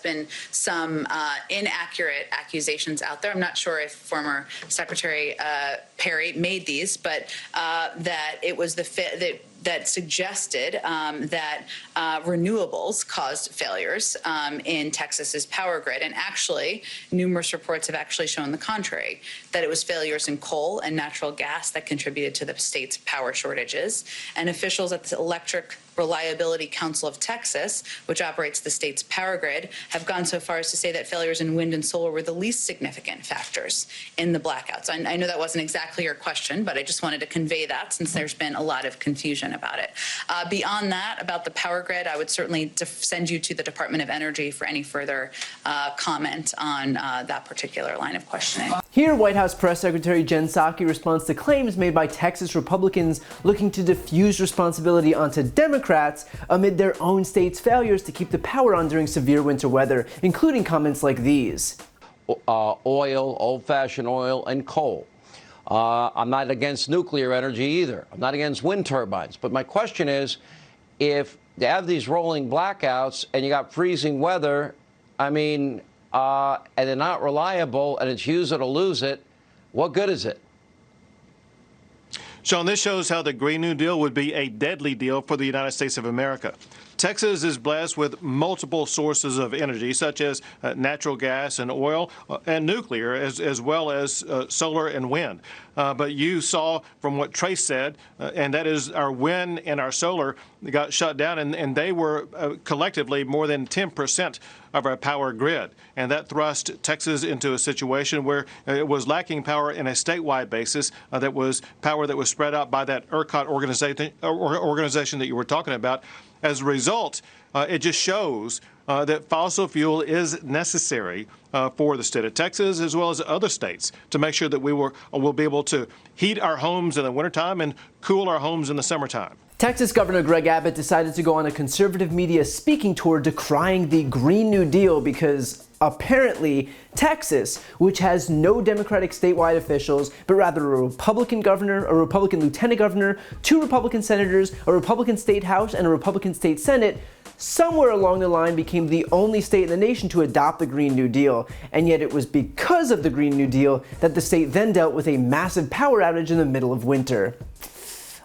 been some inaccurate accusations out there. I'm not sure if former Secretary Perry made these, but that it was that suggested that renewables caused failures in Texas's power grid. And actually, numerous reports have actually shown the contrary, that it was failures in coal and natural gas that contributed to the state's power shortages. And officials at the Electric Reliability Council of Texas, which operates the state's power grid, have gone so far as to say that failures in wind and solar were the least significant factors in the blackouts. I know that wasn't exactly your question, but I just wanted to convey that since there's been a lot of confusion about it. Beyond that, about the power grid, I would certainly send you to the Department of Energy for any further comment on that particular line of questioning. Here, White House Press Secretary Jen Psaki responds to claims made by Texas Republicans looking to diffuse responsibility onto Democrats amid their own state's failures to keep the power on during severe winter weather, including comments like these. Oil, old-fashioned oil, and coal. I'm not against nuclear energy either. I'm not against wind turbines. But my question is, if they have these rolling blackouts and you got freezing weather, I mean, and they're not reliable and it's use it or lose it, what good is it? Sean, this shows how the Green New Deal would be a deadly deal for the United States of America. Texas is blessed with multiple sources of energy, such as natural gas and oil and nuclear, as well as solar and wind. But you saw from what Trace said, and that is our wind and our solar got shut down, and they were collectively more than 10% of our power grid. And that thrust Texas into a situation where it was lacking power in a statewide basis. That was power that was spread out by that ERCOT organization that you were talking about. As a result, it just shows that fossil fuel is necessary for the state of Texas as well as other states to make sure that we will be able to heat our homes in the wintertime and cool our homes in the summertime. Texas Governor Greg Abbott decided to go on a conservative media speaking tour decrying the Green New Deal because apparently Texas, which has no Democratic statewide officials, but rather a Republican governor, a Republican lieutenant governor, 2 Republican senators, a Republican state house, and a Republican state senate, somewhere along the line became the only state in the nation to adopt the Green New Deal. And yet it was because of the Green New Deal that the state then dealt with a massive power outage in the middle of winter.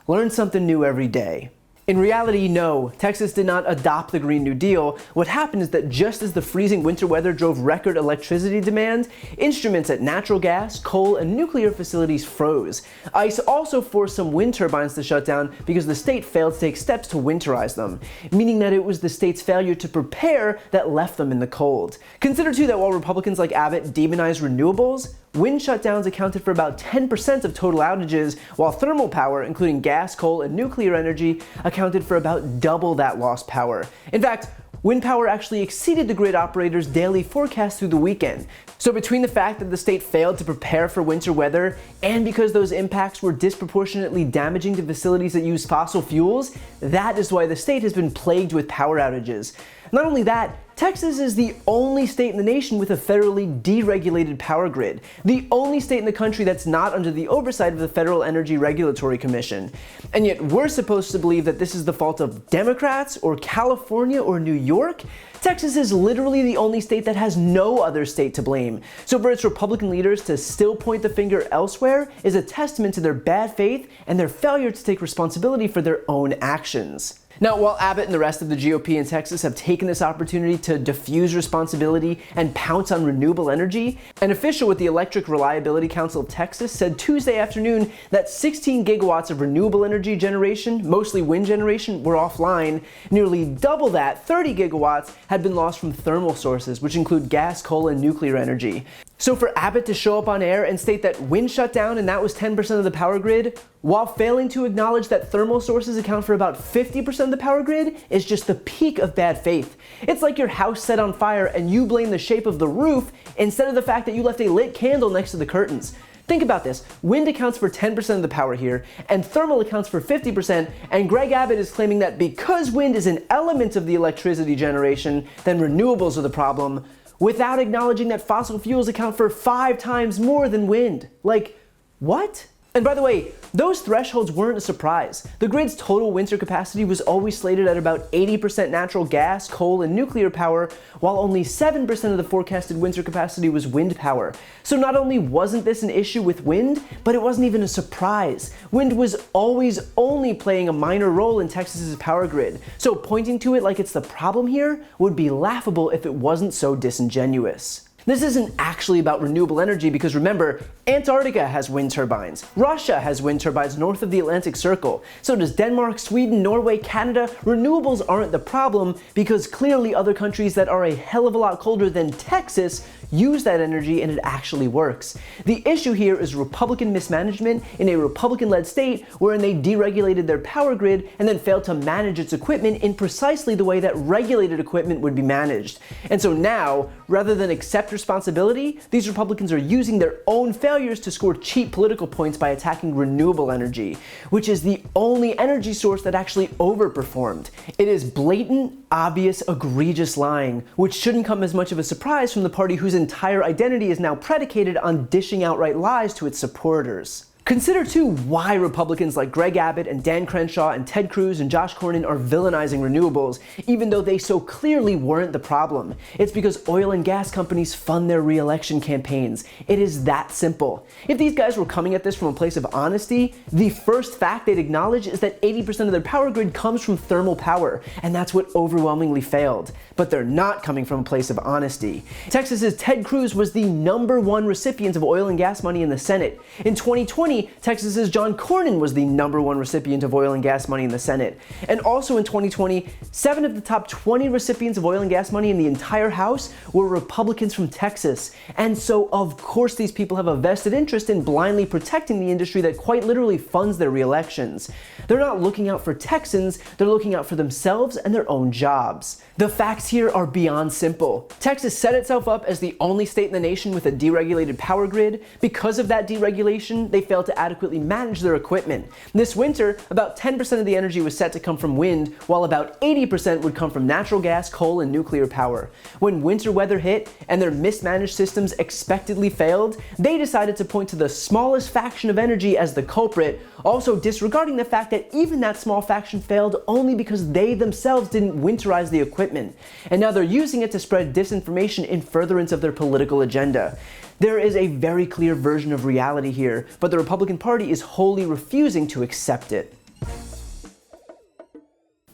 Learn something new every day. In reality, no, Texas did not adopt the Green New Deal. What happened is that just as the freezing winter weather drove record electricity demand, instruments at natural gas, coal, and nuclear facilities froze. Ice also forced some wind turbines to shut down because the state failed to take steps to winterize them, meaning that it was the state's failure to prepare that left them in the cold. Consider too that while Republicans like Abbott demonize renewables, wind shutdowns accounted for about 10% of total outages, while thermal power, including gas, coal, and nuclear energy, accounted for about double that lost power. In fact, wind power actually exceeded the grid operators' daily forecast through the weekend. So between the fact that the state failed to prepare for winter weather, and because those impacts were disproportionately damaging to facilities that use fossil fuels, that is why the state has been plagued with power outages. Not only that, Texas is the only state in the nation with a federally deregulated power grid, the only state in the country that's not under the oversight of the Federal Energy Regulatory Commission. And yet we're supposed to believe that this is the fault of Democrats or California or New York? Texas is literally the only state that has no other state to blame. So for its Republican leaders to still point the finger elsewhere is a testament to their bad faith and their failure to take responsibility for their own actions. Now, while Abbott and the rest of the GOP in Texas have taken this opportunity to diffuse responsibility and pounce on renewable energy, an official with the Electric Reliability Council of Texas said Tuesday afternoon that 16 gigawatts of renewable energy generation, mostly wind generation, were offline. Nearly double that, 30 gigawatts, had been lost from thermal sources, which include gas, coal, and nuclear energy. So for Abbott to show up on air and state that wind shut down and that was 10% of the power grid, while failing to acknowledge that thermal sources account for about 50% of the power grid, is just the peak of bad faith. It's like your house set on fire and you blame the shape of the roof instead of the fact that you left a lit candle next to the curtains. Think about this. Wind accounts for 10% of the power here, and thermal accounts for 50%, and Greg Abbott is claiming that because wind is an element of the electricity generation, then renewables are the problem, without acknowledging that fossil fuels account for 5 times more than wind. Like, what? And by the way, those thresholds weren't a surprise. The grid's total winter capacity was always slated at about 80% natural gas, coal, and nuclear power, while only 7% of the forecasted winter capacity was wind power. So not only wasn't this an issue with wind, but it wasn't even a surprise. Wind was always only playing a minor role in Texas's power grid, so pointing to it like it's the problem here would be laughable if it wasn't so disingenuous. This isn't actually about renewable energy because remember, Antarctica has wind turbines. Russia has wind turbines north of the Atlantic Circle. So does Denmark, Sweden, Norway, Canada. Renewables aren't the problem because clearly other countries that are a hell of a lot colder than Texas use that energy and it actually works. The issue here is Republican mismanagement in a Republican-led state wherein they deregulated their power grid and then failed to manage its equipment in precisely the way that regulated equipment would be managed. And so now, rather than accept responsibility, these Republicans are using their own failures to score cheap political points by attacking renewable energy, which is the only energy source that actually overperformed. It is blatant, obvious, egregious lying, which shouldn't come as much of a surprise from the party whose entire identity is now predicated on dishing outright lies to its supporters. Consider too why Republicans like Greg Abbott and Dan Crenshaw and Ted Cruz and Josh Cornyn are villainizing renewables, even though they so clearly weren't the problem. It's because oil and gas companies fund their re-election campaigns. It is that simple. If these guys were coming at this from a place of honesty, the first fact they'd acknowledge is that 80% of their power grid comes from thermal power, and that's what overwhelmingly failed. But they're not coming from a place of honesty. Texas's Ted Cruz was the #1 recipient of oil and gas money in the Senate. In 2020, Texas's John Cornyn was the #1 recipient of oil and gas money in the Senate. And also in 2020, 7 of the top 20 recipients of oil and gas money in the entire House were Republicans from Texas. And so of course these people have a vested interest in blindly protecting the industry that quite literally funds their re-elections. They're not looking out for Texans, they're looking out for themselves and their own jobs. The facts here are beyond simple. Texas set itself up as the only state in the nation with a deregulated power grid. Because of that deregulation, they failed to adequately manage their equipment. This winter, about 10% of the energy was set to come from wind, while about 80% would come from natural gas, coal, and nuclear power. When winter weather hit and their mismanaged systems expectedly failed, they decided to point to the smallest faction of energy as the culprit, also disregarding the fact that even that small faction failed only because they themselves didn't winterize the equipment. And now they're using it to spread disinformation in furtherance of their political agenda. There is a very clear version of reality here, but the Republican Party is wholly refusing to accept it.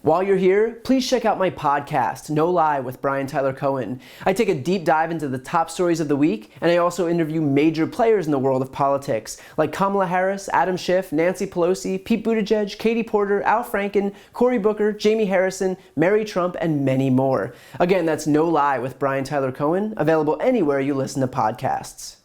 While you're here, please check out my podcast, No Lie with Brian Tyler Cohen. I take a deep dive into the top stories of the week, and I also interview major players in the world of politics, like Kamala Harris, Adam Schiff, Nancy Pelosi, Pete Buttigieg, Katie Porter, Al Franken, Cory Booker, Jamie Harrison, Mary Trump, and many more. Again, that's No Lie with Brian Tyler Cohen, available anywhere you listen to podcasts.